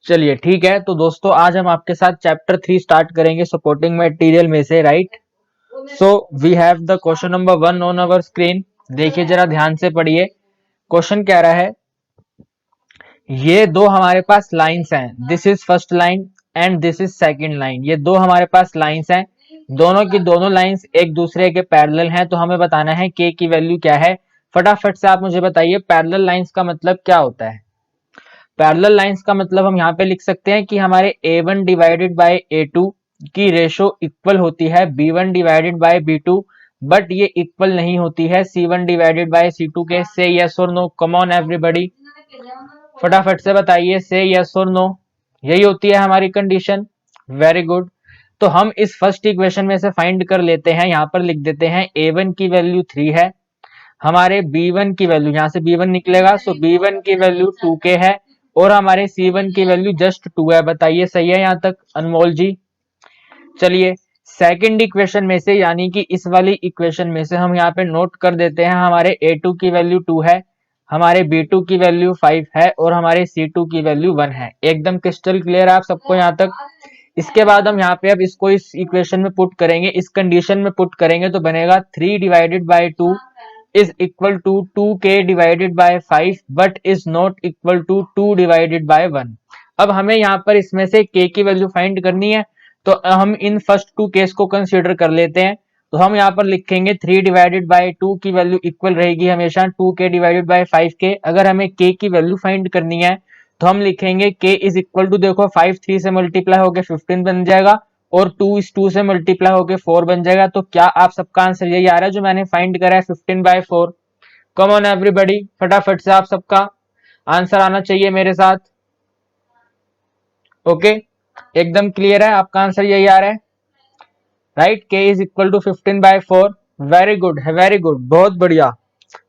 चलिए ठीक है, तो दोस्तों आज हम आपके साथ चैप्टर 3 स्टार्ट करेंगे सपोर्टिंग मटेरियल में से, right. So we have the question number 1 on our screen. देखिए जरा ध्यान से पढ़िए। क्वेश्चन कह रहा है, ये दो हमारे पास लाइंस हैं, this is first line and this is second line. ये दो हमारे पास लाइंस हैं, दोनों की दोनों लाइंस एक दूसरे के पैरेलल हैं, तो हमें बताना है के की वैल्यू क्या है। फटाफट से आप मुझे बताइए पैरेलल लाइंस का मतलब क्या होता है। पैरेलल लाइंस का मतलब हम यहाँ पे लिख सकते हैं कि हमारे a1 डिवाइडेड बाय a2 की रेशो इक्वल होती है b1 divided by b2, but ये इक्वल नहीं होती है c1 डिवाइडेड बाय c2 के। से यस और नो, कम ऑन एवरीबॉडी, फटाफट से बताइए, से यस और नो। यही होती है हमारी कंडीशन। Very good. तो हम इस फर्स्ट इक्वेशन में से फाइंड कर लेते हैं, यहाँ पर लिख देते हैं a1 की वैल्यू 3 है, हमारे b1 की वैल्यू, यहाँ से b1 निकलेगा, सो b1 की वैल्यू 2k है और हमारे c1 की वैल्यू जस्ट 2 है। बताइए सही है यहाँ तक अनमोल जी। चलिए सेकंड इक्वेशन में से, यानी कि इस वाली इक्वेशन में से हम यहाँ पे नोट कर देते हैं, हमारे a2 की वैल्यू 2 है, हमारे b2 की वैल्यू 5 है और हमारे c2 की वैल्यू 1 है। एकदम क्रिस्टल क्लियर है आप सबको यहाँ तक। इसके बाद हम यहाँ पे अब इसको इस इक्वेशन में पुट करेंगे, इस कंडीशन में पुट करेंगे, तो बनेगा 3 divided by 2 is equal to 2k divided by 5 but is not equal to 2 divided by 1। अब हमें यहाँ पर इसमें से k की वैल्यू फाइंड करनी है, तो हम इन फर्स्ट टू केस को कंसीडर कर लेते हैं। तो हम यहाँ पर लिखेंगे 3 डिवाइडेड बाय 2 की वैल्यू इक्वल रहेगी हमेशा 2k डिवाइडेड बाय 5k। अगर हमें k की वैल्यू फाइंड करनी है तो हम लिखेंगे k इज इक्वल टू, देखो 5 3 से मल्टीप्लाई होकर 15 बन जाएगा और 2 इस 2 से मल्टीप्लाई होके 4 बन जाएगा। तो क्या आप सबका आंसर यही आ रहा है जो मैंने फाइंड करा है 15/4? कम ऑन एवरीबॉडी, फटाफट से आप सबका आंसर आना चाहिए मेरे साथ। ओके, एकदम क्लियर है, आपका आंसर यही आ रहा है, right. k is equal to 15/4। Very good है, वेरी गुड, बहुत बढ़िया।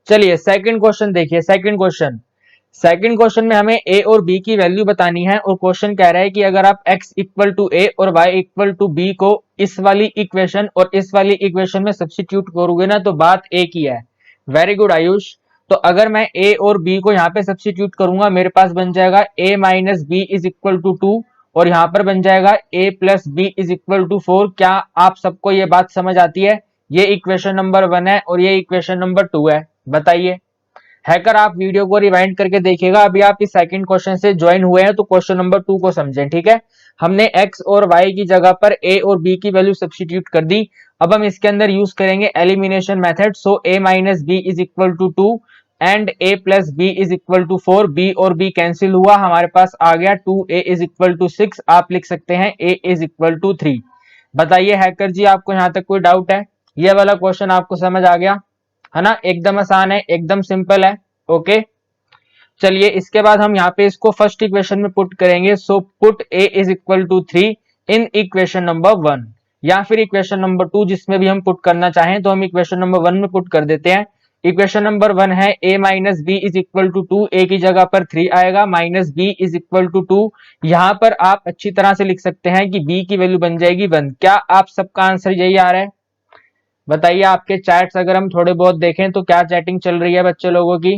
चलिए सेकंड क्वेश्चन देखिए। सेकंड क्वेश्चन में हमें a और b की वैल्यू बतानी है और क्वेश्चन कह रहा है कि अगर आप x इक्वल टू a और y इक्वल टू b को इस वाली इक्वेशन और इस वाली इक्वेशन में सब्स्टिट्यूट करोगे ना तो बात एक ही है। Very good Ayush. तो अगर मैं a और b को यहाँ पे सब्स्टिट्यूट करूंगा, मेरे पास बन जाएगा a minus b is equal to 2 और यहाँ पर बन जाएगा a plus b is equal to 4। क्या आप सबको ये बात समझ आती है? ये इक्वेशन नंबर 1 है और ये इक्वेशन नंबर 2 है। बताइए। हैकर आप वीडियो को रिवाइंड करके देखिएगा, अभी आप इस सेकंड क्वेश्चन से ज्वाइन हुए हैं तो क्वेश्चन नंबर 2 को समझें, ठीक है। हमने x और y की जगह पर a और b की वैल्यू सब्स्टिट्यूट कर दी। अब हम इसके अंदर यूज करेंगे elimination method. So a minus b is equal to 2 and a plus b is equal to 4। b और b कैंसिल हुआ, हमारे पास आ गया 2a इज इक्वल टू 6। आप लिख सकते हैं a इज इक्वल टू 3। बताइए हैकर जी, आपको यहाँ तक कोई डाउट है? ये वाला क्वेश्चन आपको समझ आ गया है ना? एकदम आसान है, एकदम सिंपल है। ओके, चलिए इसके बाद हम यहाँ पे इसको फर्स्ट इक्वेशन में पुट करेंगे। So put a is equal to 3 in equation number 1 या फिर इक्वेशन नंबर 2, जिसमें भी हम पुट करना चाहें तो हम इक्वेशन नंबर 1 में पुट कर देते हैं। इक्वेशन नंबर 1 है a minus b is equal to 2, a की जगह पर 3 आएगा, minus b is equal to 2। यहाँ पर आप अच्छी तरह से लिख सकते हैं कि b की वैल्यू बन जाएगी 1। क्या आप सबका आंसर यही आ रहा है? बताइए। आपके चैट्स अगर हम थोड़े बहुत देखें तो क्या चैटिंग चल रही है बच्चे लोगों की?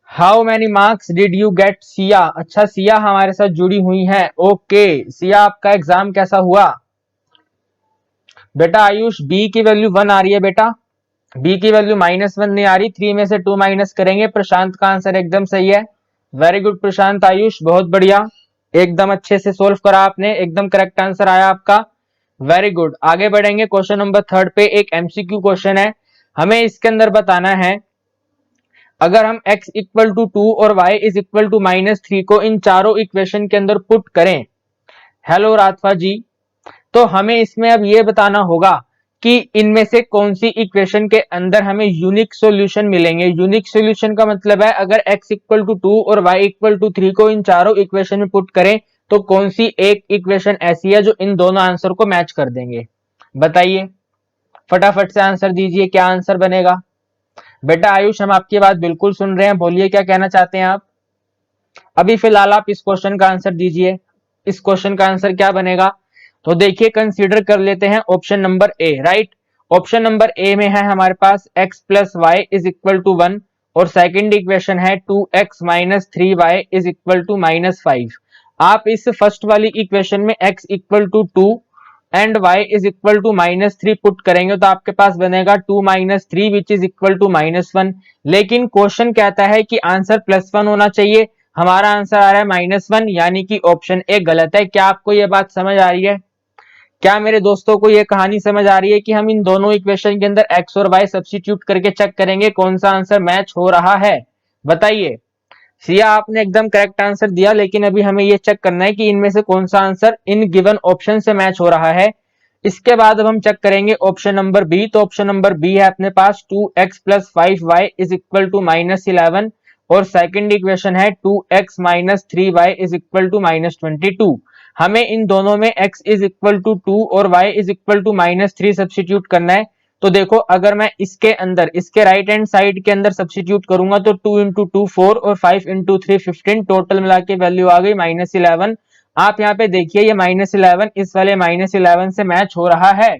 How many marks did you get? Siya, अच्छा सिया हमारे साथ जुड़ी हुई है। ओके सिया, आपका एग्जाम कैसा हुआ बेटा? आयुष बी की वैल्यू 1 आ रही है बेटा, बी की वैल्यू -1 नहीं आ रही, 3 में से 2 माइनस करेंगे। प्रशांत का आंसर एकदम सही है। वेरी गुड प्रशांत। आयुष बहुत बढ़िया, एकदम अच्छे से सोल्व करा आपने, एकदम करेक्ट आंसर आया आपका। Very good. आगे बढ़ेंगे क्वेश्चन नंबर 3 पे। एक एमसीक्यू क्वेश्चन है, हमें इसके अंदर बताना है अगर हम x इक्वल टू 2 और y इज इक्वल टू -3 को इन चारों इक्वेशन के अंदर पुट करें। हेलो राधवा जी, तो हमें इसमें अब ये बताना होगा कि इनमें से कौन सी इक्वेशन के अंदर हमें यूनिक सॉल्यूशन मिलेंगे। यूनिक सॉल्यूशन का मतलब है अगर x इक्वल टू 2 और y इक्वल टू 3 को इन चारों इक्वेशन में पुट करें तो कौन सी एक इक्वेशन ऐसी है जो इन दोनों आंसर को मैच कर देंगे। बताइए फटाफट से आंसर दीजिए, क्या आंसर बनेगा? बेटा आयुष हम आपकी बात बिल्कुल सुन रहे हैं, बोलिए क्या कहना चाहते हैं आप? अभी फिलहाल आप इस क्वेश्चन का आंसर दीजिए, इस क्वेश्चन का आंसर क्या बनेगा? तो देखिए कंसीडर कर लेते हैं option number A, right. Option number A में है हमारे पास x plus y is equal to 1 और सेकंड इक्वेशन है 2x minus 3y is equal to -5। आप इस फर्स्ट वाली इक्वेशन में x equal to 2 and y is equal to -3 put करेंगे तो आपके पास बनेगा 2 minus 3 which is equal to -1। लेकिन क्वेश्चन कहता है कि आंसर +1 होना चाहिए, हमारा आंसर आ रहा है -1, यानी कि ऑप्शन ए गलत है। क्या आपको ये बात समझ आ रही है? क्या मेरे दोस्तों को ये कहानी समझ आ रही है कि हम इन दोनों इक्वेशन के अंदर x और y सब्स्टिट्यूट करके चेक करेंगे कौन सा आंसर मैच हो रहा है? बताइए। सिया आपने एकदम करेक्ट आंसर दिया, लेकिन अभी हमें ये चेक करना है कि इनमें से कौन सा आंसर इन गिवन ऑप्शन से मैच हो रहा है। इसके बाद अब हम चेक करेंगे ऑप्शन नंबर बी। तो ऑप्शन नंबर बी है अपने पास 2x plus 5y is equal to -11 और सेकंड इक्वेशन है 2x minus 3y is equal to -22। हमें इन दोनों में x इज इक्वल टू 2 और y इज इक्वल टू -3 सब्स्टिट्यूट करना है। तो देखो, अगर मैं इसके अंदर इसके राइट हैंड साइड के अंदर सब्स्टिट्यूट करूंगा तो 2 इंटू 2 4 और 5 इंटू 3 15, टोटल मिला के वैल्यू आ गई -11। आप यहाँ पे देखिए ये -11 इस वाले -11 से मैच हो रहा है।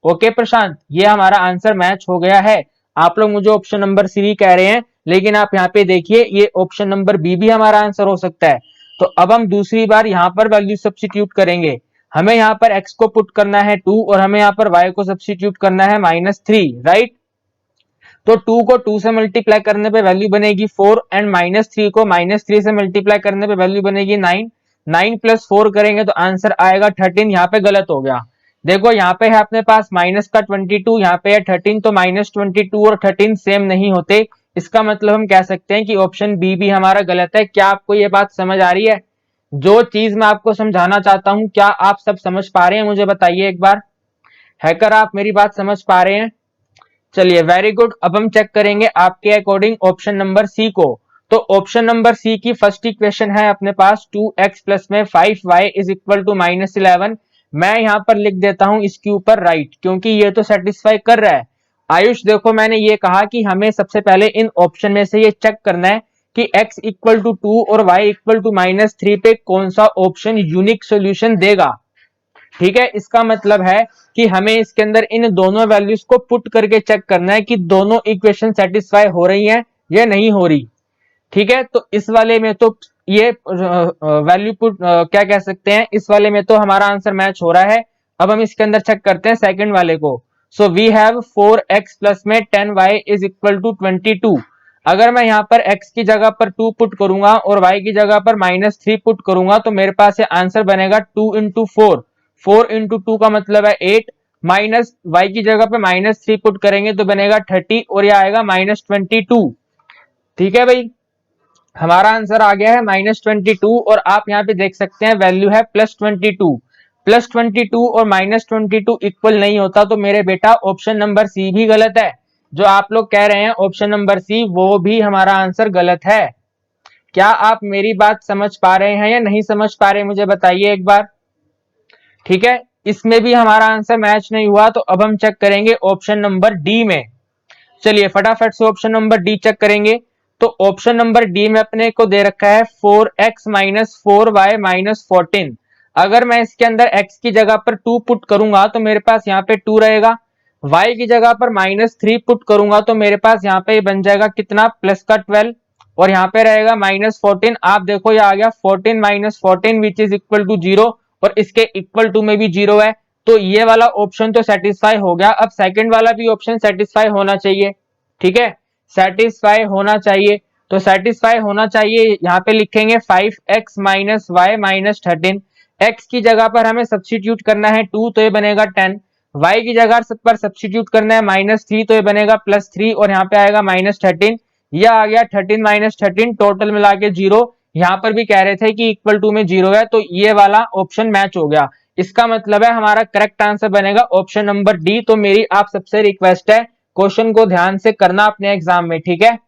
ओके प्रशांत, ये हमारा आंसर मैच हो गया है। आप लोग मुझे ऑप्शन नंबर सी कह रहे हैं, लेकिन आप यहाँ पे देखिए ये ऑप्शन नंबर बी भी हमारा आंसर हो सकता है। तो अब हम दूसरी बार यहाँ पर वैल्यू सब्स्टिट्यूट करेंगे। हमें यहाँ पर x को पुट करना है 2 और हमें यहाँ पर y को सब्स्टिट्यूट करना है -3, राइट। तो 2 को 2 से मल्टीप्लाई करने पे वैल्यू बनेगी 4 एंड -3 को -3 से मल्टीप्लाई करने पे वैल्यू बनेगी 9। 9 प्लस 4 करेंगे तो आंसर आएगा 13। यहाँ पे गलत हो गया। देखो यहाँ पे है अपने पास माइनस का 22, यहाँ पे है 13, तो -22 और 13 सेम नहीं होते। इसका मतलब हम कह सकते हैं कि ऑप्शन बी भी हमारा गलत है। क्या आपको ये बात समझ आ रही है? जो चीज मैं आपको समझाना चाहता हूं, क्या आप सब समझ पा रहे हैं? मुझे बताइए एक बार। हैकर, आप मेरी बात समझ पा रहे हैं? चलिए, वेरी गुड। अब हम चेक करेंगे आपके अकॉर्डिंग ऑप्शन नंबर सी को। तो ऑप्शन नंबर सी की फर्स्ट इक्वेशन है अपने पास 2x प्लस में 5y इज इक्वल टू -11। मैं यहाँ पर लिख देता हूं इसके ऊपर राइट, क्योंकि ये तो सेटिस्फाई कर रहा है। आयुष, देखो मैंने ये कहा कि हमें सबसे पहले इन ऑप्शन में से ये चेक करना है कि x इक्वल टू 2 और y इक्वल टू -3 पे कौन सा ऑप्शन यूनिक सोल्यूशन देगा। ठीक है, इसका मतलब है कि हमें इसके अंदर इन दोनों वैल्यूज को पुट करके चेक करना है कि दोनों इक्वेशन सेटिस्फाई हो रही हैं या नहीं हो रही। ठीक है, तो इस वाले में तो ये वैल्यू पुट क्या कह सकते हैं, इस वाले में तो हमारा आंसर मैच हो रहा है। अब हम इसके अंदर चेक करते हैं सेकंड वाले को। सो वी हैव 4x प्लस में 10y इज इक्वल टू 22। अगर मैं यहाँ पर x की जगह पर 2 पुट करूंगा और y की जगह पर -3 पुट करूंगा तो मेरे पास ये आंसर बनेगा 2 इंटू 4। 4 इंटू 2 का मतलब है 8, माइनस y की जगह पे -3 पुट करेंगे तो बनेगा 30 और ये आएगा -22। ठीक है भाई, हमारा आंसर आ गया है -22 और आप यहाँ पे देख सकते हैं वैल्यू है +22। +22 और -22 इक्वल नहीं होता, तो मेरे बेटा ऑप्शन नंबर सी भी गलत है। जो आप लोग कह रहे हैं ऑप्शन नंबर सी, वो भी हमारा आंसर गलत है। क्या आप मेरी बात समझ पा रहे हैं या नहीं समझ पा रहे, मुझे बताइए एक बार। ठीक है, इसमें भी हमारा आंसर मैच नहीं हुआ, तो अब हम चेक करेंगे ऑप्शन नंबर डी में। चलिए फटाफट से ऑप्शन नंबर डी चेक करेंगे। तो ऑप्शन नंबर डी में अपने को दे रखा है 4x माइनस 4y माइनस 14। अगर मैं इसके अंदर x की जगह पर 2 पुट करूंगा तो मेरे पास यहाँ पे 2 रहेगा। y की जगह पर -3 पुट करूंगा तो मेरे पास यहाँ पे बन जाएगा कितना, प्लस का 12 और यहाँ पे रहेगा -14। आप देखो ये आ गया 14 minus 14 which is equal to 0 और इसके इक्वल टू में भी 0 है, तो ये वाला ऑप्शन तो सेटिस्फाई हो गया। अब सेकंड वाला भी ऑप्शन सेटिस्फाई होना चाहिए। ठीक है, सेटिस्फाई होना चाहिए, तो सेटिस्फाई होना चाहिए यहाँ पे लिखेंगे 5x minus Y minus 13। x की जगह पर हमें सब्स्टिट्यूट करना है 2 तो ये बनेगा 10। y की जगह पर सब्स्टिट्यूट करना है -3 तो ये बनेगा +3 और यहाँ पे आएगा -13। यह आ गया 13 माइनस 13, टोटल मिला के 0। यहाँ पर भी कह रहे थे कि इक्वल टू में 0 है, तो ये वाला ऑप्शन मैच हो गया। इसका मतलब है हमारा करेक्ट आंसर बनेगा ऑप्शन नंबर डी। तो मेरी आप सबसे रिक्वेस्ट है, क्वेश्चन को ध्यान से करना अपने एग्जाम में। ठीक है,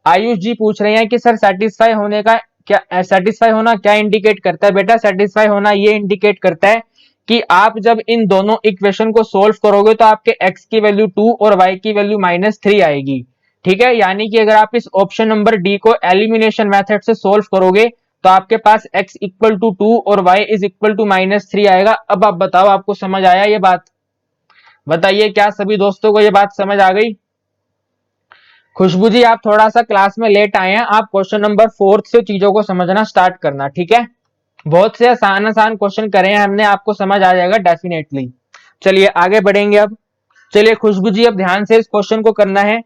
आयुष जी पूछ रहे हैं कि सर सेटिस्फाई होने का क्या, सेटिस्फाई होना क्या इंडिकेट करता है? बेटा सेटिस्फाई होना ये इंडिकेट करता है कि आप जब इन दोनों इक्वेशन को सोल्व करोगे तो आपके x की वैल्यू 2 और y की वैल्यू -3 आएगी। ठीक है, यानी कि अगर आप इस ऑप्शन नंबर डी को एलिमिनेशन मेथड से सोल्व करोगे तो आपके पास x इक्वल टू 2 और y इज इक्वल टू -3 आएगा। अब आप बताओ, आपको समझ आया ये बात? बताइए क्या सभी दोस्तों को ये बात समझ आ गई? खुशबू जी आप थोड़ा सा क्लास में लेट आए हैं, आप क्वेश्चन नंबर 4 से चीजों को समझना स्टार्ट करना, ठीक है? बहुत से आसान आसान क्वेश्चन करे हैं हमने, आपको समझ आ जाएगा डेफिनेटली। चलिए आगे बढ़ेंगे अब। चलिए खुशबू जी अब ध्यान से इस क्वेश्चन को करना है।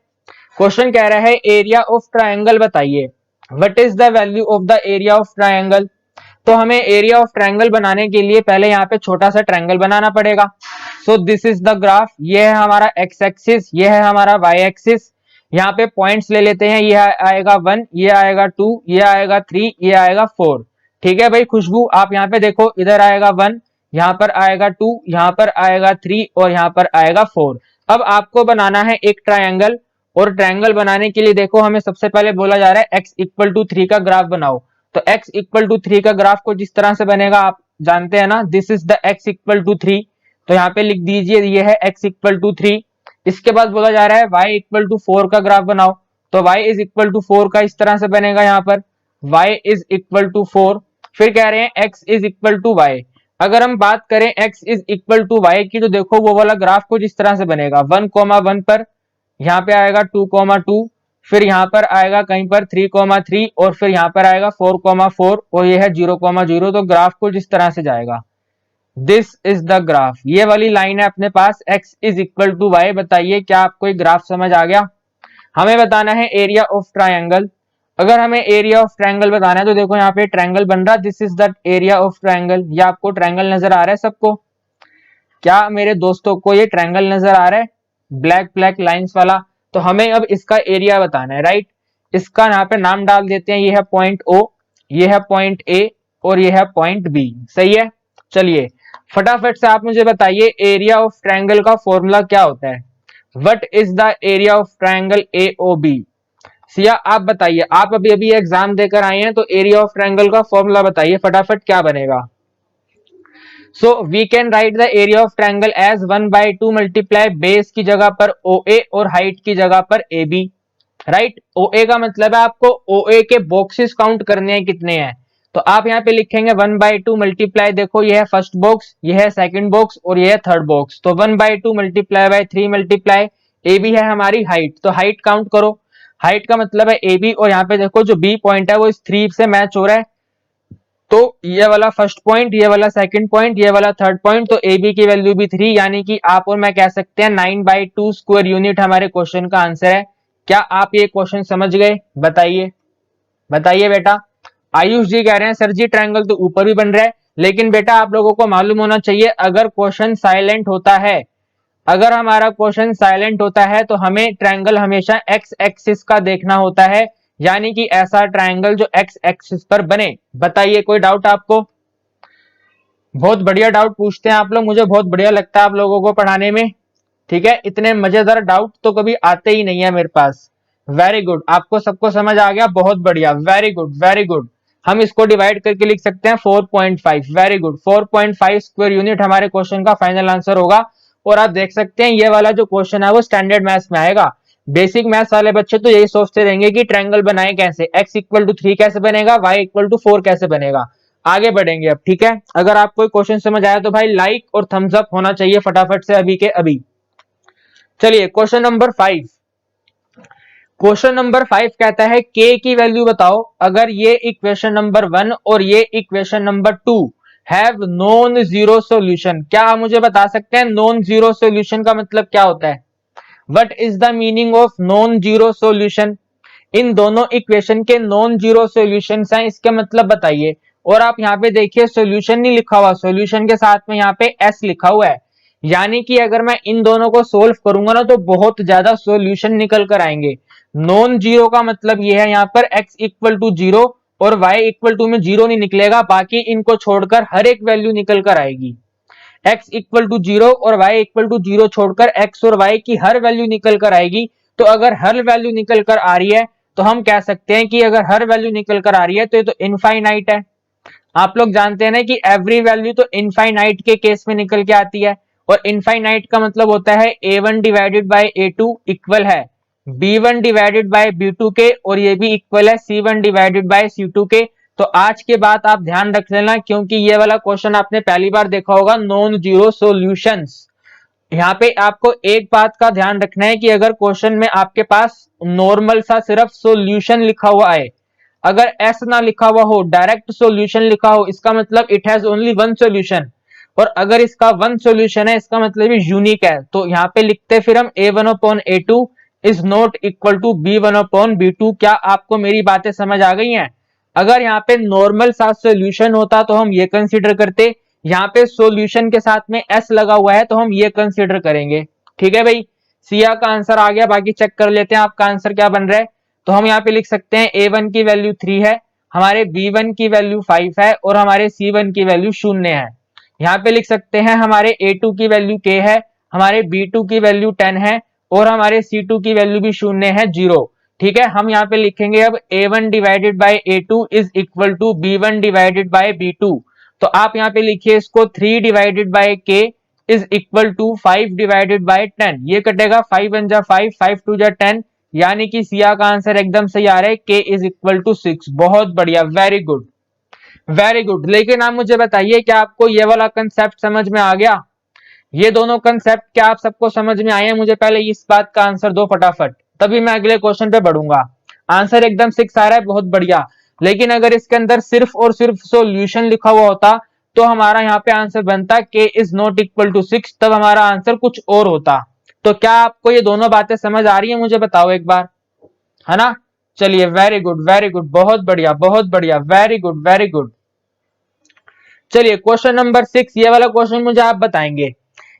क्वेश्चन कह रहा है एरिया ऑफ ट्रायंगल बताइए, what is the value of the area of triangle. तो हमें एरिया ऑफ ट्रायंगल बनाने के लिए पहले यहाँ पे छोटा सा ट्रायंगल बनाना पड़ेगा। So this is the graph, ये है हमारा एक्स एक्सिस, ये है हमारा वाई एक्सिस। यहाँ पे पॉइंट्स ले लेते हैं, ये आएगा 1, ये आएगा 2, ये आएगा 3, ये आएगा 4। ठीक है भाई खुशबू, आप यहाँ पे देखो, इधर आएगा 1, यहाँ पर आएगा 2, यहाँ पर आएगा 3 और यहाँ पर आएगा 4। अब आपको बनाना है एक ट्रायंगल, और ट्रायंगल बनाने के लिए देखो हमें सबसे पहले बोला जा रहा है x इक्वल टू 3 का ग्राफ बनाओ। तो x इक्वल टू 3 का ग्राफ को जिस तरह से बनेगा आप जानते हैं ना, this is the x equal to 3। तो यहाँ पे लिख दीजिए ये है x इक्वल टू 3। इसके बाद बोला जा रहा है y इक्वल टू 4 का ग्राफ बनाओ। तो y इज इक्वल टू 4 का इस तरह से बनेगा, यहाँ पर y इज इक्वल टू 4। फिर कह रहे हैं x is equal to y। अगर हम बात करें x is equal to y की, तो देखो वो वाला ग्राफ को जिस तरह से बनेगा 1,1 पर यहाँ पे आएगा 2,2, फिर यहाँ पर आएगा कहीं पर 3,3 और फिर यहाँ पर आएगा 4,4 और ये है 0,0। तो ग्राफ को जिस तरह से जाएगा, दिस इज द ग्राफ। ये वाली लाइन है अपने पास x is equal to y। बताइए क्या आपको एक ग्राफ समझ आ गया? हमें बताना है एरिया ऑफ ट्रायंगल। अगर हमें एरिया ऑफ ट्रायंगल बताना है तो देखो यहाँ पे ट्रायंगल बन रहा, this is the area of triangle. ये आपको ट्रायंगल नजर आ रहा है सबको? क्या मेरे दोस्तों को ये ट्रायंगल नजर आ रहा है, ब्लैक ब्लैक लाइंस वाला? तो हमें अब इसका एरिया बताना है, राइट? इसका यहाँ पे नाम डाल देते हैं, ये है पॉइंट O, ये है पॉइंट A और ये है पॉइंट B। सही है। चलिए फटाफट से आप मुझे बताइए एरिया ऑफ ट्रायंगल का फॉर्मूला क्या होता है? What is the area of triangle AOB? Siya आप बताइए, आप अभी अभी एग्जाम देकर आए हैं, तो एरिया ऑफ ट्रायंगल का फॉर्मूला बताइए फटाफट, क्या बनेगा? So we can write the area of triangle as 1/2 multiply base की जगह पर OA और हाइट की जगह पर AB, राइट? OA का मतलब है आपको OA के बॉक्सेस काउंट करने हैं कितने हैं। तो आप यहाँ पे लिखेंगे 1/2 मल्टीप्लाई, देखो ये है फर्स्ट बॉक्स, ये है सेकंड बॉक्स और ये है थर्ड बॉक्स। तो 1/2 मल्टीप्लाई बाय 3 मल्टीप्लाई AB है हमारी हाइट। तो हाइट काउंट करो, हाइट का मतलब है AB और यहाँ पे देखो जो B पॉइंट है वो इस 3 से मैच हो रहा है। तो ये वाला फर्स्ट पॉइंट, ये वाला सेकंड पॉइंट, ये वाला थर्ड पॉइंट, तो ए बी की वैल्यू भी 3, यानी कि आप और मैं कह सकते हैं 9/2 स्क्वायर यूनिट हमारे क्वेश्चन का आंसर है। क्या आप ये क्वेश्चन समझ गए? बताइए बताइए बेटा। आयुष जी कह रहे हैं सर जी ट्रायंगल तो ऊपर भी बन रहा है, लेकिन बेटा आप लोगों को मालूम होना चाहिए अगर क्वेश्चन साइलेंट होता है, अगर हमारा क्वेश्चन साइलेंट होता है तो हमें ट्रायंगल हमेशा एक्स एक्सिस का देखना होता है, यानी कि ऐसा ट्रायंगल जो एक्स एक्सिस पर बने। बताइए कोई डाउट आपको? बहुत बढ़िया डाउट पूछते हैं आप लोग, मुझे बहुत बढ़िया लगता है आप लोगों को पढ़ाने में। ठीक है, इतने मजेदार डाउट तो कभी आते ही नहीं है मेरे पास। वेरी गुड, आपको सबको समझ आ गया, बहुत बढ़िया, वेरी गुड वेरी गुड। हम इसको डिवाइड करके लिख सकते हैं 4.5। वेरी गुड, 4.5 स्क्वायर यूनिट हमारे क्वेश्चन का फाइनल आंसर होगा। और आप देख सकते हैं ये वाला जो क्वेश्चन है वो स्टैंडर्ड मैथ्स में आएगा। बेसिक मैथ्स वाले बच्चे तो यही सोचते रहेंगे कि ट्रायंगल बनाए कैसे, x इक्वल टू 3 कैसे बनेगा, y इक्वल टू 4 कैसे बनेगा। आगे बढ़ेंगे अब, ठीक है? अगर आपको कोई क्वेश्चन समझ आया तो भाई लाइक और थम्स अप होना चाहिए फटाफट से अभी के अभी। चलिए क्वेश्चन नंबर 5। क्वेश्चन नंबर 5 कहता है k की वैल्यू बताओ अगर ये इक्वेशन नंबर 1 और ये equation number 2 have non zero solution. क्या आप मुझे बता सकते हैं नॉन जीरो सॉल्यूशन का मतलब क्या होता है? What is the meaning of non zero solution? इन दोनों इक्वेशन के नॉन जीरो सॉल्यूशंस हैं, इसके मतलब बताइए। और आप यहाँ पे देखिए सॉल्यूशन नहीं लिखा हुआ, सॉल्यूशन के साथ में यहाँ पे s लिखा हुआ है, यानी कि अगर मैं इन दोनों को सोल्व करूंगा ना तो बहुत ज्यादा सॉल्यूशन निकल कर आएंगे। नॉन जीरो का मतलब ये है यहाँ पर x इक्वल टू 0 और y इक्वल टू में 0 नहीं निकलेगा, बाकी इनको छोड़कर हर एक वैल्यू निकल कर आएगी। x इक्वल टू 0 और y इक्वल टू 0 छोड़कर x और y की हर वैल्यू निकल कर आएगी। तो अगर हर वैल्यू निकल कर आ रही है तो हम कह सकते हैं कि अगर हर वैल्यू निकल कर आ रही है तो ये तो इनफाइनाइट है। आप लोग जानते हैं ना कि एवरी वैल्यू तो इनफाइनाइट के केस में निकल के आती है, और इनफाइनाइट का मतलब होता है a1 divided by a2 equal है b1 डिवाइडेड बाय b2 के, और ये भी इक्वल है c1 डिवाइडेड बाय c2 के। तो आज के बाद आप ध्यान रख लेना, क्योंकि ये वाला क्वेश्चन आपने पहली बार देखा होगा, नॉन जीरो सॉल्यूशंस। यहाँ पे आपको एक बात का ध्यान रखना है कि अगर क्वेश्चन में आपके पास नॉर्मल सा सिर्फ सॉल्यूशन लिखा हुआ है, अगर एस ना लिखा हुआ हो, डायरेक्ट सॉल्यूशन लिखा हो, इसका मतलब it has only one solution. और अगर इसका वन सॉल्यूशन है इसका मतलब ये यूनिक है। तो यहाँ पे लिखते फिर हम a1/a2 is not equal to b1/b2। क्या आपको मेरी बातें समझ आ गई हैं? अगर यहाँ पे नॉर्मल सा सॉल्यूशन होता तो हम ये कंसीडर करते, यहाँ पे सॉल्यूशन के साथ में एस लगा हुआ है तो हम ये कंसीडर करेंगे। ठीक है भाई, सिया का आंसर आ गया। बाकी चेक कर लेते हैं आपका आंसर क्या बन रहा है। तो हम यहाँ पे लिख सकते हैं a1 की वैल्यू 3 है, हमारे b1 की वैल्यू 5 है और हमारे c1 की वैल्यू 0 है। यहाँ पे लिख सकते हैं हमारे a2 की वैल्यू k है, हमारे b2 की वैल्यू 10 है और हमारे c2 की वैल्यू भी 0 है, 0। ठीक है, हम यहाँ पे लिखेंगे अब a1 divided by a2 is equal to b1 divided by b2। तो आप यहाँ पे लिखिए इसको 3 divided by k is equal to 5 divided by 10। ये कटेगा 5 1 जा 5, 5 2 जा 10, यानी कि सिया का आंसर एकदम सही आ रहा है, k इज इक्वल टू 6। बहुत बढ़िया, वेरी गुड वेरी गुड। लेकिन आप मुझे बताइए क्या आपको ये वाला कंसेप्ट समझ में आ गया? ये दोनों कंसेप्ट क्या आप सबको समझ में आए हैं? मुझे पहले इस बात का आंसर दो फटाफट, तभी मैं अगले क्वेश्चन पे बढ़ूंगा। आंसर एकदम 6 आ रहा है, बहुत बढ़िया। लेकिन अगर इसके अंदर सिर्फ और सिर्फ सॉल्यूशन लिखा हुआ होता तो हमारा यहाँ पे आंसर बनता k is not equal to 6, तब हमारा आंसर कुछ और होता। तो क्या आपको ये दोनों बातें समझ आ रही है? मुझे बताओ एक बार, है ना? चलिए, वेरी गुड, बहुत बढ़िया, बहुत बढ़िया, वेरी गुड वेरी गुड। चलिए क्वेश्चन नंबर 6, ये वाला क्वेश्चन मुझे आप बताएंगे।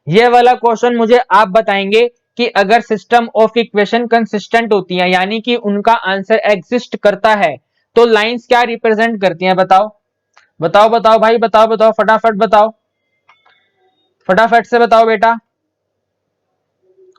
ये वाला क्वेश्चन मुझे आप बताएंगे कि अगर सिस्टम ऑफ इक्वेशन कंसिस्टेंट होती है, यानी कि उनका आंसर एग्जिस्ट करता है, तो लाइंस क्या रिप्रेजेंट करती हैं? बताओ बताओ बताओ भाई, बताओ बताओ, फटाफट बताओ, फटाफट से बताओ बेटा,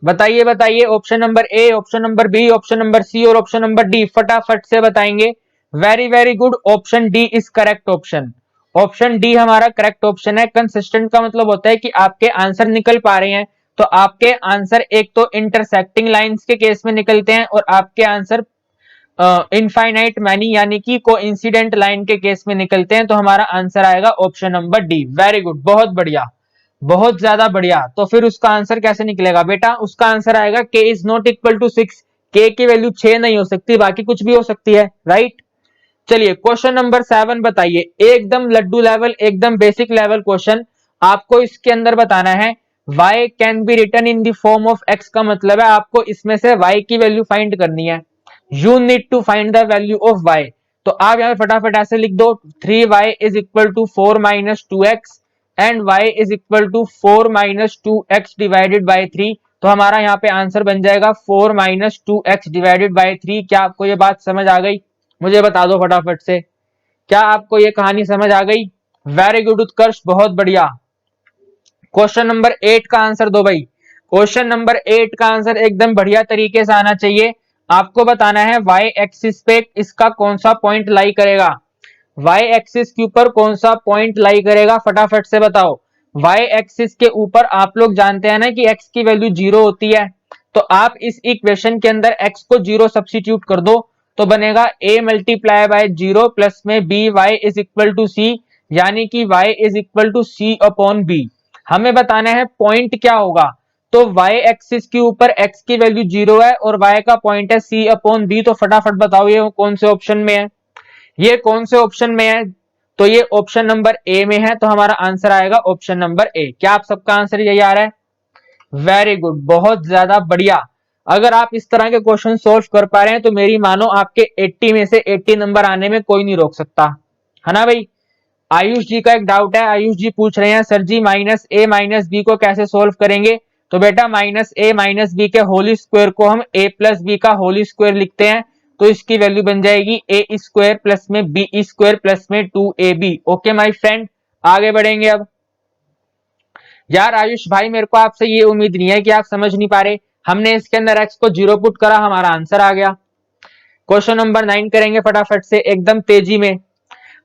बताइए बताइए। Option number A, option number B, option number C और ऑप्शन नंबर डी, फटाफट से बताएंगे। Very very good, option D is correct option. Option D हमारा करेक्ट ऑप्शन है। कंसिस्टेंट का मतलब होता है कि आपके आंसर निकल पा रहे हैं। तो आपके आंसर एक तो इंटरसेक्टिंग लाइंस के केस में निकलते हैं और आपके आंसर इनफाइनाइट मैनी यानी कि कोइंसिडेंट लाइन के केस में निकलते हैं। तो हमारा आंसर आएगा option number D. Very good, बहुत बढ़िया, बहुत ज्यादा बढ़िया। तो फिर उसका आंसर कैसे निकलेगा बेटा? उसका आंसर आएगा k is not equal to 6। k की वैल्यू 6 नहीं हो सकती, बाकी कुछ भी हो सकती है, राइट? चलिए क्वेश्चन नंबर 7 बताइए। एकदम लड्डू लेवल, एकदम बेसिक लेवल क्वेश्चन। आपको इसके अंदर बताना है y can be written in the form of x, का मतलब है आपको इसमें से y की वैल्यू फाइंड करनी है। You need to find the value of y। तो आप यहाँ पे फटाफट ऐसे लिख दो 3y is equal to 4 minus 2x and y is equal to 4 minus 2x divided by 3। तो हमारा यहाँ पे आंसर बन जाएगा 4 माइनस 2x डिवाइडेड बाई 3। क्या आपको ये बात समझ आ गई? मुझे बता दो फटाफट से, क्या आपको ये कहानी समझ आ गई? वेरी गुड उत्कर्ष, बहुत बढ़िया। क्वेश्चन नंबर 8 का आंसर दो भाई। क्वेश्चन नंबर 8 का आंसर एकदम बढ़िया तरीके से आना चाहिए। आपको बताना है y एक्सिस पे इसका कौन सा पॉइंट लाई करेगा। y एक्सिस के ऊपर कौन सा पॉइंट लाई करेगा, फटाफट से बताओ। y एक्सिस के ऊपर आप लोग जानते हैं ना कि x की वैल्यू 0 होती है। तो आप इस इक्वेशन के अंदर x को 0 सब्स्टिट्यूट कर दो, तो बनेगा a मल्टीप्लाई बाय 0 प्लस में by is equal to c, यानी कि y is equal to c upon b। हमें बताना है पॉइंट क्या होगा। तो y एक्सिस के ऊपर x की वैल्यू 0 है और y का पॉइंट है c अपॉन b। तो फटाफट बताओ ये कौन से ऑप्शन में है? ये कौन से ऑप्शन में है? तो ये ऑप्शन नंबर ए में है। तो हमारा आंसर आएगा ऑप्शन नंबर ए। क्या आप सबका आंसर यही आ रहा है? वेरी गुड, बहुत ज्यादा बढ़िया। अगर आप इस तरह के क्वेश्चन सोल्व कर पा रहे हैं तो मेरी मानो आपके 80 में से 80 नंबर आने में कोई नहीं रोक सकता, है ना भाई? आयुष जी का एक डाउट है। आयुष जी पूछ रहे हैं सर जी माइनस ए माइनस बी को कैसे सोल्व करेंगे? तो बेटा माइनस ए माइनस बी के होली स्क्वायर को हम ए प्लस बी का होली स्क्वायर लिखते हैं। तो इसकी वैल्यू बन जाएगी ए स्क्वायर प्लस में बी स्क्वायर प्लस में 2ab। ओके माय फ्रेंड, आगे बढ़ेंगे अब। यार आयुष भाई, मेरे को आपसे ये उम्मीद नहीं है कि आप समझ नहीं पा रहे। हमने इसके अंदर x को 0 पुट करा, हमारा आंसर आ गया। क्वेश्चन नंबर 9 करेंगे फटाफट से, एकदम तेजी में।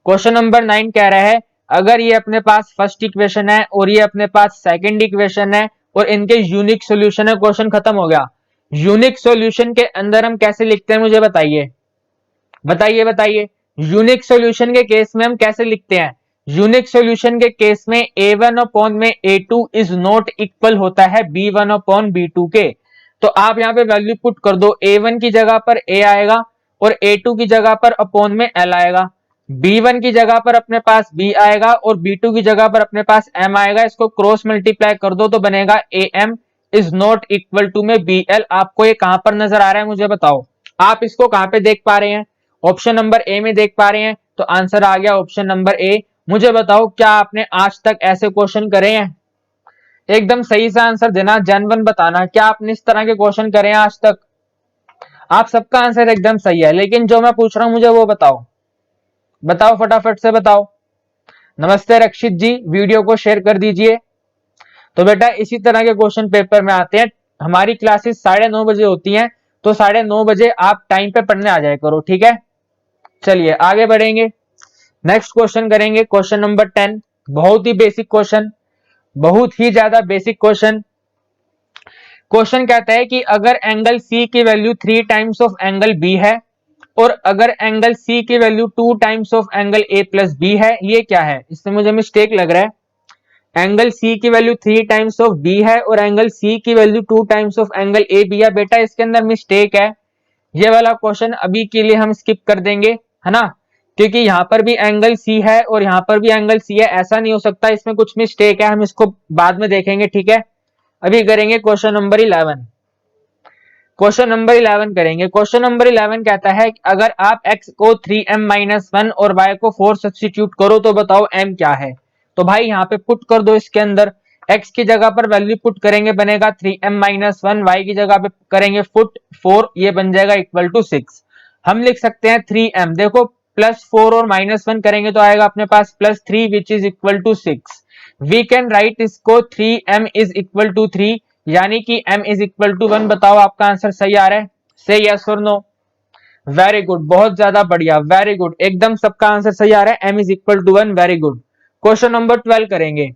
क्वेश्चन नंबर 9 कह रहा है अगर ये अपने पास फर्स्ट इक्वेशन है और ये अपने पास सेकंड इक्वेशन है और इनके यूनिक सॉल्यूशन है, क्वेश्चन खत्म हो गया। यूनिक सॉल्यूशन के अंदर हम कैसे लिखते हैं मुझे बताइए, बताइए बताइए। यूनिक सॉल्यूशन के केस में हम कैसे लिखते हैं? यूनिक सॉल्यूशन के केस में a1 अपॉन में a2 इज नॉट इक्वल होता है b1 अपॉन b2 के। तो आप यहाँ पे वैल्यू पुट कर दो, a1 की जगह पर a आएगा और a2 की जगह पर अपॉन में l आएगा, b1 की जगह पर अपने पास b आएगा और b2 की जगह पर अपने पास m आएगा। इसको क्रॉस मल्टीप्लाई कर दो तो बनेगा am is not equal to में bl। आपको ये कहां पर नजर आ रहा है मुझे बताओ, आप इसको कहां पे देख पा रहे हैं? ऑप्शन नंबर ए में देख पा रहे हैं, तो आंसर आ गया ऑप्शन नंबर ए। मुझे बताओ क्या आपने आज तक ऐसे क्वेश्चन करे हैं? एकदम सही से आंसर देना, जनवन बताना, क्या आपने इस तरह के क्वेश्चन करे हैं आज तक? आप सबका आंसर एकदम सही है, लेकिन जो मैं पूछ रहा हूं मुझे वो बताओ, बताओ फटाफट से बताओ। नमस्ते रक्षित जी, वीडियो को शेयर कर दीजिए। तो बेटा इसी तरह के क्वेश्चन पेपर में आते हैं। हमारी क्लासेस 9:30 बजे होती हैं, तो 9:30 बजे आप टाइम पे पढ़ने आ जाया करो, ठीक है। चलिए आगे बढ़ेंगे, नेक्स्ट क्वेश्चन करेंगे, क्वेश्चन नंबर 10। बहुत ही बेसिक क्वेश्चन, बहुत ही ज्यादा बेसिक क्वेश्चन। क्वेश्चन कहता है कि अगर एंगल सी की value 3 times of angle B है और अगर एंगल सी की value 2 times of angle A plus B है, ये क्या है? इसमें मुझे मिस्टेक लग रहा है। एंगल सी की वैल्यू 3 टाइम्स ऑफ बी है और एंगल सी की value 2 times of angle A B है। बेटा इसके अंदर मिस्टेक है, ये वाला क्वेश्चन अभी के लिए हम स्किप कर देंगे, है ना, क्योंकि यहाँ पर भी एंगल सी है और यहाँ पर भी एंगल सी है, ऐसा नहीं हो सकता, इसमें कुछ मिस्टेक है, हम इसको बाद में देखेंगे, ठीक है। अभी करेंगे क्वेश्चन नंबर 11। क्वेश्चन नंबर 11 करेंगे। क्वेश्चन नंबर 11 कहता है कि अगर आप x को 3m-1 और y को 4 सब्स्टिट्यूट करो तो बताओ m क्या है? तो भाई यहाँ पे पुट कर दो, इसके अंदर x की जगह पर वैल्यू पुट करेंगे बनेगा 3m-1, y की जगह पे करेंगे पुट 4, ये बन जाएगा इक्वल टू 6। हम लिख सकते हैं 3m, देखो +4 और -1 करेंगे तो आएगा अपने पास +3 which is equal to 6। We can write इसको 3m इज इक्वल टू 3, यानी कि m इज इक्वल टू 1। बताओ आपका आंसर सही आ रहा है? से यस और नो? वेरी गुड, बहुत ज्यादा बढ़िया, वेरी गुड, एकदम सबका आंसर सही आ रहा है, m is equal to 1, very good. Question number 12 करेंगे।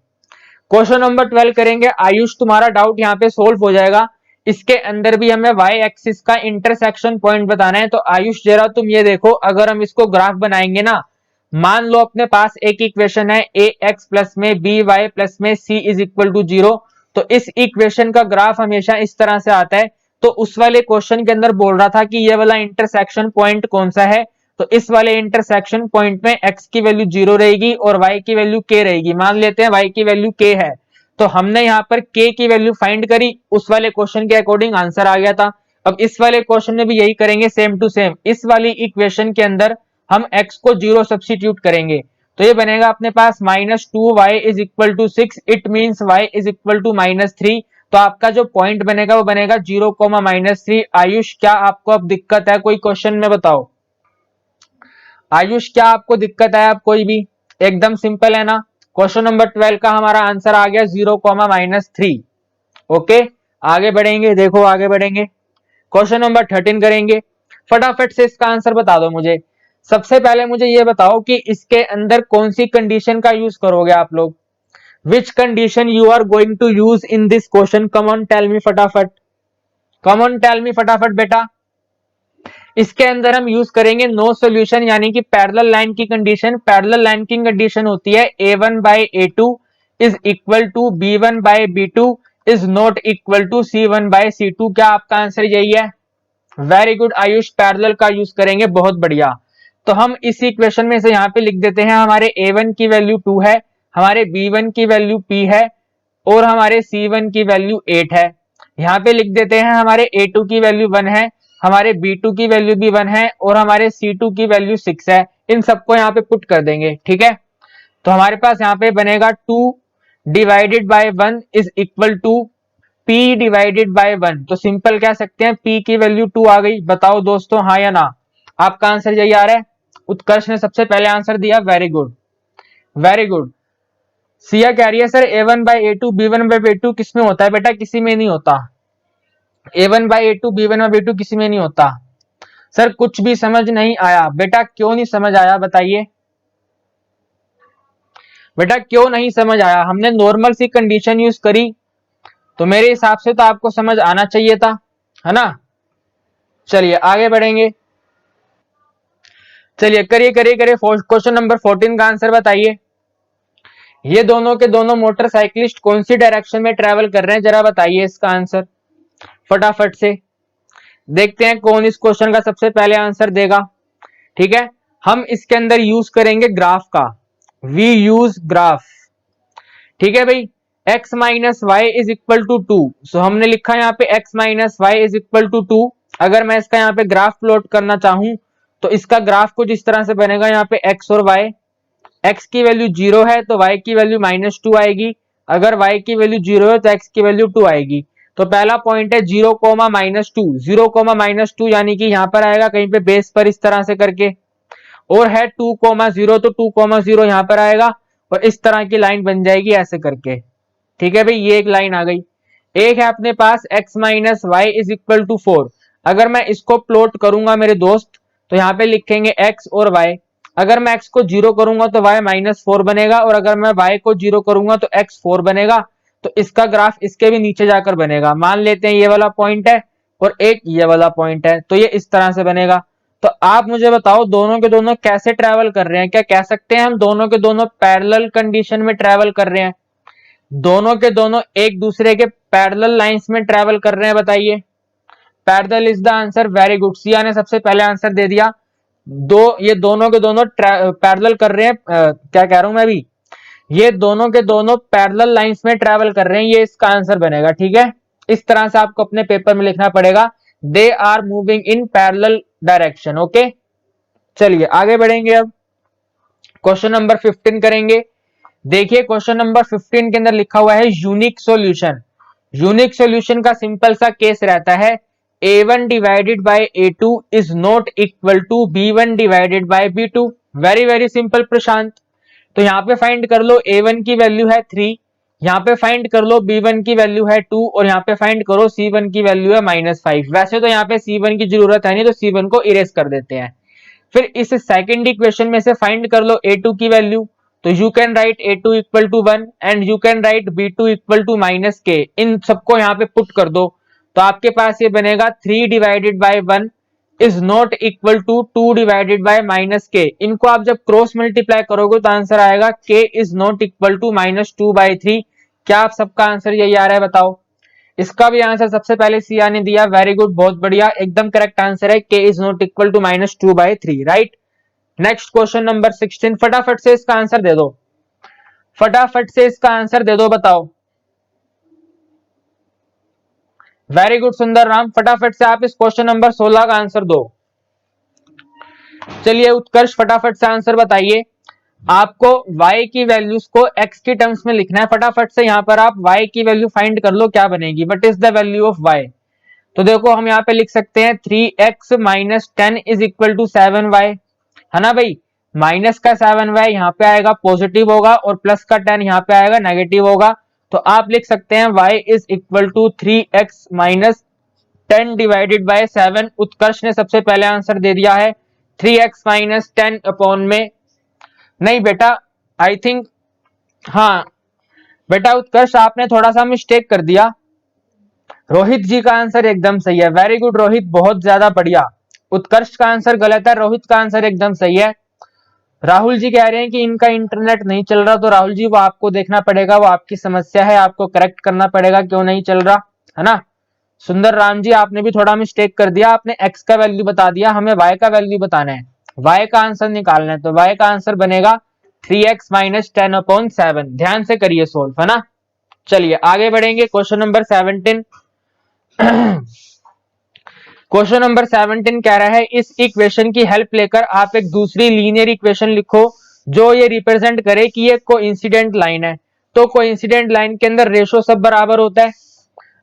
क्वेश्चन नंबर 12 करेंगे। आयुष तुम्हारा डाउट यहाँ पे सोल्व हो जाएगा। इसके अंदर भी हमें y एक्सिस का इंटरसेक्शन पॉइंट बताना है। तो आयुष जरा तुम ये देखो, अगर हम इसको ग्राफ बनाएंगे ना, मान लो अपने पास एक इक्वेशन है ax प्लस में by प्लस में c इज इक्वल टू 0। तो इस इक्वेशन का ग्राफ हमेशा इस तरह से आता है। तो उस वाले क्वेश्चन के अंदर बोल रहा था कि ये वाला इंटरसेक्शन पॉइंट कौन सा है, तो इस वाले इंटरसेक्शन पॉइंट में x की वैल्यू 0 रहेगी और y की वैल्यू k रहेगी। मान लेते हैं y की वैल्यू k है, तो हमने यहाँ पर k की वैल्यू फाइंड करी, उस वाले क्वेश्चन के अकॉर्डिंग आंसर आ गया था। अब इस वाले क्वेश्चन में भी यही करेंगे, सेम टू सेम। इस वाली इक्वेशन के अंदर हम x को 0 सब्स्टिट्यूट करेंगे, तो ये बनेगा अपने पास -2y is equal to 6, it means y is equal to -3। तो आपका जो पॉइंट बनेगा वो बनेगा 0, -3। आयुष क्या आपको अब दिक्कत है कोई क्वेश्चन में? बताओ आयुष, क्या आपको दिक्कत है अब कोई भी? एकदम सिंपल है ना। क्वेश्चन नंबर 12 का हमारा आंसर आ गया 0, -3। ओके आगे बढ़ेंगे, देखो आगे बढ़ेंगे, क्वेश्चन नंबर 13 करेंगे। फटाफट से इसका आंसर बता दो मुझे। सबसे पहले मुझे ये बताओ कि इसके अंदर कौन सी कंडीशन का यूज करोगे आप लोग? Which condition you are going to use in this question? Come on tell me फटाफट, कम ऑन टेल मी फटाफट बेटा। इसके अंदर हम यूज करेंगे नो सॉल्यूशन, यानी कि पैरेलल लाइन की कंडीशन। पैरेलल लाइन की कंडीशन होती है a1 by a2 is equal to b1 by b2 is not equal to c1 by c2। क्या आपका आंसर यही है? वेरी गुड आयुष, पैरेलल का यूज करेंगे, बहुत बढ़िया। तो हम इस इक्वेशन में से यहाँ पे लिख देते हैं, हमारे a1 की वैल्यू 2 है, हमारे b1 की वैल्यू p है और हमारे c1 की वैल्यू 8 है। यहाँ पे लिख देते हैं हमारे a2 की वैल्यू 1 है, हमारे b2 की वैल्यू भी 1 है और हमारे c2 की वैल्यू 6 है। इन सबको यहाँ पे पुट कर देंगे, ठीक है। तो हमारे पास यहाँ पे बनेगा 2 divided by 1 is equal to p divided by 1। तो सिंपल कह सकते हैं p की वैल्यू 2 आ गई। बताओ दोस्तों हाँ या ना? आपका आंसर यही आ रहा है? उत्कर्ष ने सबसे पहले आंसर दिया, very good, very good. Siya कह रही है sir a1 by a2 b1 by b2 किसमें होता है? बेटा किसी में नहीं होता। a1 by a2 b1 by b2 किसी में नहीं होता। सर कुछ भी समझ नहीं आया बेटा, क्यों नहीं समझ आया बताइए बेटा, क्यों नहीं समझ आया? हमने नॉर्मल सी कंडीशन यूज करी, तो मेरे हिसाब से तो आपको समझ आना चाहिए था, है ना। चलिए आगे बढ़ेंगे, चलिए करिए करिए करिए। क्वेश्चन नंबर 14 का आंसर बताइए। ये दोनों के दोनों मोटरसाइकिलिस्ट कौन सी डायरेक्शन में ट्रेवल कर रहे हैं, जरा बताइए इसका आंसर फटाफट से। देखते हैं कौन इस क्वेश्चन का सबसे पहले आंसर देगा। ठीक है, हम इसके अंदर यूज करेंगे ग्राफ का, वी यूज ग्राफ। ठीक है भाई, x minus Y is equal to 2। So हमने लिखा यहाँ पे x minus Y is equal to 2। अगर मैं इसका यहाँ पे ग्राफ प्लॉट करना चाहूं तो इसका ग्राफ कुछ इस तरह से बनेगा। यहाँ पे x और y, x की वैल्यू 0 है तो y की वैल्यू -2 आएगी, अगर y की वैल्यू 0 है तो x की वैल्यू 2 आएगी। तो पहला पॉइंट है 0, -2, 0, -2 यानी कि यहाँ पर आएगा कहीं पे बेस पर इस तरह से करके, और है 2, 0 तो 2, 0 यहाँ पर आएगा और इस तरह की लाइन बन जाएगी ऐसे करके। ठीक है भाई, ये एक लाइन आ गई। एक है अपने पास x minus Y is equal to 4। अगर मैं इसको प्लॉट करूंगा मेरे दोस्त तो यहाँ पे लिखेंगे x और y। अगर मैं x को 0 करूंगा तो y -4 बनेगा, और अगर मैं y को 0 करूंगा तो x 4 बनेगा। तो इसका ग्राफ इसके भी नीचे जाकर बनेगा। मान लेते हैं ये वाला पॉइंट है और एक ये वाला पॉइंट है, तो ये इस तरह से बनेगा। तो आप मुझे बताओ दोनों के दोनों कैसे ट्रेवल कर रहे हैं। क्या कह सकते हैं हम दोनों के दोनों पैरेलल कंडीशन में ट्रेवल कर रहे हैं? दोनों के दोनों एक दूसरे के पैरेलल लाइंस में ट्रेवल कर रहे हैं, बताइए। Parallel is the answer, very good. Siya ने सबसे पहले आंसर दे दिया। ये दोनों के दोनों पैरेलल कर रहे हैं, क्या कह रहा हूं मैं अभी, ये दोनों के दोनों पैरेलल लाइंस में ट्रेवल कर रहे हैं, ये इसका आंसर बनेगा। ठीक है, इस तरह से आपको अपने पेपर में लिखना पड़ेगा, they are moving in parallel direction. Okay, चलिए आगे बढ़ेंगे। अब क्वेश्चन नंबर 15 करेंगे। देखिए क्वेश्चन नंबर 15 के अंदर लिखा हुआ है यूनिक सॉल्यूशन। यूनिक सॉल्यूशन का सिंपल सा केस रहता है a1 divided by a2 is not equal to b1 divided by b2। Very very simple Prashant. तो यहाँ पे फाइंड कर लो a1 की वैल्यू है 3, यहाँ पे फाइंड कर लो b1 की वैल्यू है 2, और यहाँ पे फाइंड करो c1 की वैल्यू है -5। वैसे तो यहाँ पे c1 की जरूरत है नहीं, तो c1 को इरेज कर देते हैं। फिर इस सेकंड इक्वेशन में से फाइंड कर लो a2 की वैल्यू। तो you can write a2 equal to 1 and you can write b2 equal to -k। इन सबको यहाँ पे पुट कर दो तो आपके पास ये बनेगा 3 divided by 1 is not equal to 2 divided by -k। इनको आप जब क्रॉस मल्टीप्लाई करोगे तो आंसर आएगा k is not equal to -2/3। क्या आप सबका आंसर यही आ रहा है, बताओ। इसका भी आंसर सबसे पहले सिया ने दिया, वेरी गुड, बहुत बढ़िया, एकदम करेक्ट आंसर है, k is not equal to -2/3, right. Next question number 16, फटाफट से इसका आंसर दे दो, फटाफट से इसका आंसर दे दो, बताओ। वेरी गुड सुंदर राम, फटाफट से आप इस क्वेश्चन नंबर 16 का आंसर दो। चलिए उत्कर्ष फटाफट से आंसर बताइए। आपको y की वैल्यूज को x की टर्म्स में लिखना है। फटाफट से यहाँ पर आप y की वैल्यू फाइंड कर लो, क्या बनेगी, what is the value of y। तो देखो हम यहाँ पे लिख सकते हैं 3x minus 10 is equal to 7y, है ना भाई। माइनस का 7y यहाँ पे आएगा पॉजिटिव होगा, और प्लस का 10 यहाँ पे आएगा नेगेटिव होगा। तो आप लिख सकते हैं y is equal to 3x minus 10 divided by 7। Utkarsh ने सबसे पहले आंसर दे दिया है 3x माइनस 10 अपॉन में, नहीं बेटा, आई थिंक, हाँ बेटा उत्कर्ष आपने थोड़ा सा मिस्टेक कर दिया। रोहित जी का आंसर एकदम सही है, वेरी गुड रोहित, बहुत ज्यादा बढ़िया। उत्कर्ष का आंसर गलत है, रोहित का आंसर एकदम सही है। राहुल जी कह रहे हैं कि इनका इंटरनेट नहीं चल रहा, तो राहुल जी वो आपको देखना पड़ेगा, वो आपकी समस्या है, आपको करेक्ट करना पड़ेगा क्यों नहीं चल रहा, है ना। सुंदर राम जी आपने भी थोड़ा मिस्टेक कर दिया, आपने x का वैल्यू बता दिया, हमें y का वैल्यू बताना है, y का आंसर निकालना है। तो y का आंसर बनेगा 3x माइनस 10 अपॉन 7। ध्यान से करिए सोल्व, है ना। चलिए आगे बढ़ेंगे, क्वेश्चन नंबर 17। क्वेश्चन नंबर 17 कह रहा है इस इक्वेशन की हेल्प लेकर आप एक दूसरी लीनियर इक्वेशन लिखो जो ये रिप्रेजेंट करे कि ये कोइंसिडेंट लाइन है। तो कोइंसिडेंट लाइन के अंदर रेशो सब बराबर होता है।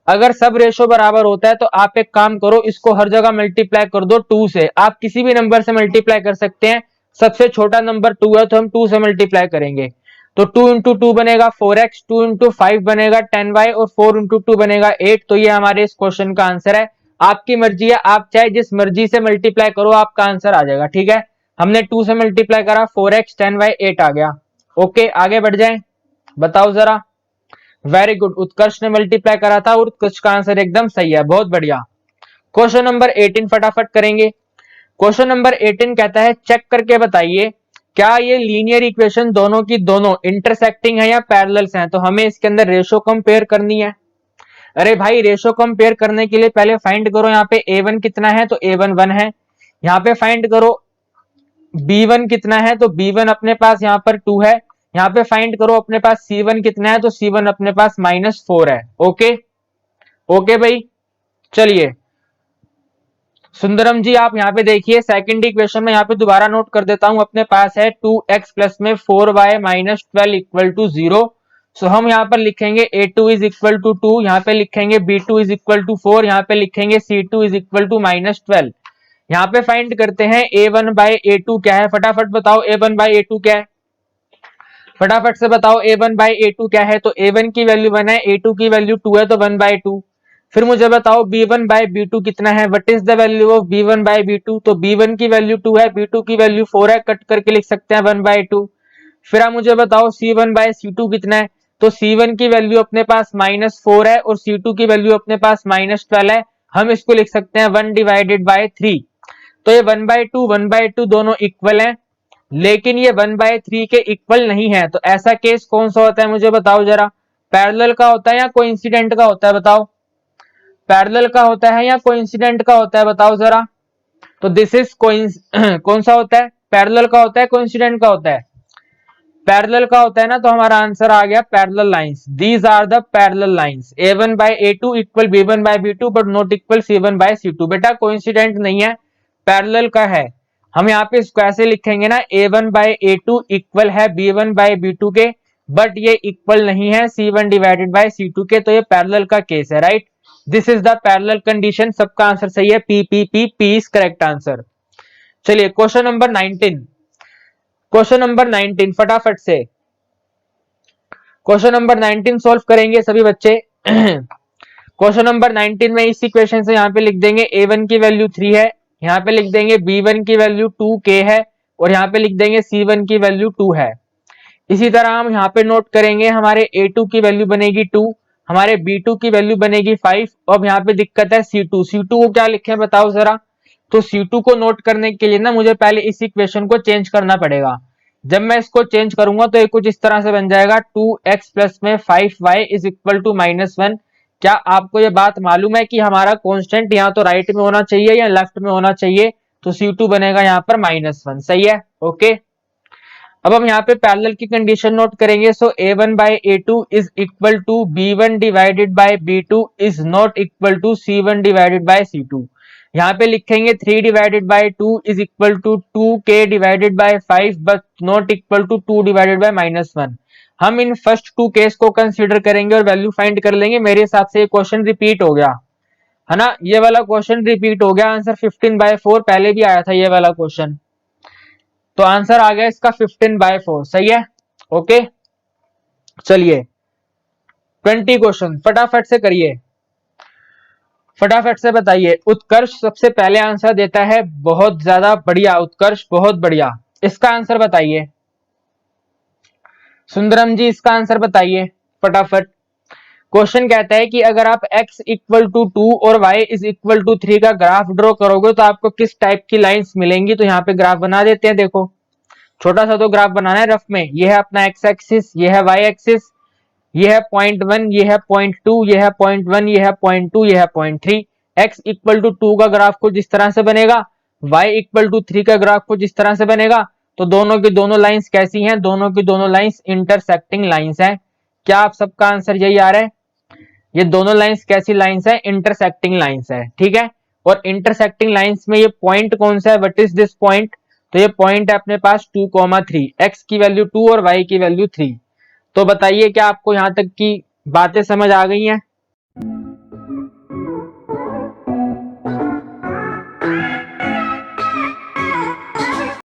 अगर सब रेशो बराबर होता है तो आप एक काम करो, इसको हर जगह मल्टीप्लाई कर दो 2 से। आप किसी भी नंबर से मल्टीप्लाई कर सकते हैं, सबसे छोटा नंबर 2 है तो हम 2 से मल्टीप्लाई करेंगे। तो 2 इंटू 2 बनेगा 4x, 2 इंटू 5 बनेगा 10y, और 4 इंटू 2 बनेगा 8। तो ये हमारे इस क्वेश्चन का आंसर है। आपकी मर्जी है, आप चाहे जिस मर्जी से मल्टीप्लाई करो, आपका आंसर आ जाएगा। ठीक है, हमने 2 से मल्टीप्लाई करा, 4x 10y 8 आ गया। ओके आगे बढ़ जाए, बताओ जरा। वेरी गुड, उत्कर्ष ने मल्टीप्लाई करा था और उत्कर्ष का आंसर एकदम सही है, बहुत बढ़िया। क्वेश्चन नंबर 18 फटाफट करेंगे। क्वेश्चन नंबर 18 कहता है चेक करके बताइए क्या ये लीनियर इक्वेशन दोनों की दोनों इंटरसेक्टिंग है या पैरेलल्स हैं? तो हमें इसके अंदर रेशो कंपेयर करनी है। अरे भाई रेशो कंपेयर करने के लिए पहले फाइंड करो यहाँ पे a1 कितना है, तो a1 1 है। यहाँ पे फाइंड करो b1 कितना है, तो b1 अपने पास यहाँ पर 2 है। यहाँ पे फाइंड करो अपने पास c1 कितना है, तो c1 अपने पास -4 है। ओके ओके भाई, चलिए सुंदरम जी आप यहाँ पे देखिए सेकंड इक्वेशन में यहाँ पे दोबारा नोट कर देता हूं, अपने पास है 2x प्लस में 4y माइनस 12 इक्वल टू 0। सो हम यहाँ पर लिखेंगे a2 इज इक्वल टू 2, यहाँ पे लिखेंगे b2 इज इक्वल टू 4, यहाँ पे लिखेंगे c2 इज इक्वल टू -12। यहाँ पे फाइंड करते हैं a1 बाय a2 क्या है, फटाफट बताओ a1 बाय a2 क्या है, फटाफट से बताओ a1 बाय a2 क्या है। तो a1 की वैल्यू 1 है, a2 की वैल्यू 2 है, तो 1 बाय 2। फिर मुझे बताओ b1 बाय b2 कितना है, what is the value of b1 by b2। तो b1 की वैल्यू 2 है, b2 की वैल्यू 4 है, कट करके लिख सकते हैं 1 बाय 2। फिर आप मुझे बताओ c1 बाय c2 कितना है, तो c1 की वैल्यू अपने पास -4 है और c2 की वैल्यू अपने पास -12 है। हम इसको लिख सकते हैं 1 डिवाइडेड बाय 3। तो ये 1 बाय 2 1 बाय 2 दोनों इक्वल हैं, लेकिन ये 1 बाय 3 के इक्वल नहीं है। तो ऐसा केस कौन सा होता है मुझे बताओ जरा, पैरेलल का होता है या कोइंसिडेंट का होता है, बताओ पैरेलल का होता है या कोइंसिडेंट का होता है, बताओ जरा। तो दिस इज कौन सा होता है, पैरेलल का होता है कोइंसिडेंट का होता है, पैरेलल का होता है ना। तो हमारा आंसर आ गया parallel lines, these are the parallel lines, a1 by a2 equal b1 by b2 but not equal c1 by c2। बेटा कोइंसिडेंट नहीं है, पैरेलल का है। हम यहाँ पे इसको ऐसे लिखेंगे ना, a1 बाय a2 इक्वल है b1 बाय b2 के, बट ये इक्वल नहीं है c1 डिवाइडेड बाय c2 के। तो ये पैरेलल का केस है, right. This is the parallel condition, सबका आंसर सही है, पी इज करेक्ट आंसर। चलिए क्वेश्चन नंबर 19, क्वेश्चन नंबर 19 फटाफट से क्वेश्चन नंबर 19 सॉल्व करेंगे सभी बच्चे। क्वेश्चन नंबर 19 में इस इक्वेशन से यहाँ पे लिख देंगे a1 की वैल्यू 3 है, यहाँ पे लिख देंगे b1 की वैल्यू 2k है और यहाँ पे लिख देंगे c1 की वैल्यू 2 है। इसी तरह हम यहाँ पे नोट करेंगे हमारे a2 की वैल्यू बनेगी 2, हमारे b2 की वैल्यू बनेगी 5। अब यहाँ पे दिक्कत है c2 को क्या लिखें बताओ जरा। तो c2 को नोट करने के लिए ना मुझे पहले इस इक्वेशन को चेंज करना पड़ेगा। जब मैं इसको चेंज करूंगा तो ये कुछ इस तरह से बन जाएगा 2x प्लस में 5y इज इक्वल टू -1। क्या आपको ये बात मालूम है कि हमारा कांस्टेंट यहाँ तो राइट में होना चाहिए या लेफ्ट में होना चाहिए, तो c2 बनेगा यहाँ पर -1, सही है। ओके अब हम यहाँ पे पैरेलल की कंडीशन नोट करेंगे। So a1 by a2 is equal to b1 divided by b2 is not equal to c1 divided by c2। यहाँ पे लिखेंगे 3 divided by 2 is equal to 2k divided by 5 but not equal to 2 divided by -1। हम इन first 2 case को consider करेंगे और value find कर लेंगे। मेरे हिसाब से ये क्वेश्चन रिपीट हो गया है ना, ये वाला क्वेश्चन रिपीट हो गया। आंसर 15/4 पहले भी आया था ये वाला क्वेश्चन, तो आंसर आ गया इसका 15/4, सही है। ओके चलिए 20 क्वेश्चन फटाफट से करिए, फटाफट से बताइए। उत्कर्ष सबसे पहले आंसर देता है, बहुत ज्यादा बढ़िया उत्कर्ष, बहुत बढ़िया। इसका आंसर बताइए सुंदरम जी, इसका आंसर बताइए फटाफट। क्वेश्चन कहता है कि अगर आप x इक्वल टू 2 और y इज इक्वल टू 3 का ग्राफ ड्रॉ करोगे तो आपको किस टाइप की लाइंस मिलेंगी। तो यहाँ पे ग्राफ बना देते हैं, देखो छोटा सा तो ग्राफ बनाना है रफ में। ये है अपना x एक्सिस, ये है y एक्सिस, ये है 0.1, ये है 0.2, ये है 0.1, ये है 0.2, ये है 0.3। x इक्वल टू 2 का ग्राफ कुछ इस तरह से बनेगा, y इक्वल टू 3 का ग्राफ कुछ इस तरह से बनेगा। तो दोनों की दोनों लाइंस कैसी हैं, दोनों की दोनों लाइंस इंटरसेक्टिंग लाइंस हैं। क्या आप सबका आंसर यही आ रहा है, ये दोनों लाइंस कैसी लाइंस है, इंटरसेक्टिंग लाइंस है, ठीक है। और इंटरसेक्टिंग लाइंस में ये पॉइंट कौन सा है, व्हाट इज दिस पॉइंट। तो ये पॉइंट है अपने पास 2,3, x की वैल्यू 2 और y की वैल्यू 3। तो बताइए क्या आपको यहां तक की बातें समझ आ गई हैं।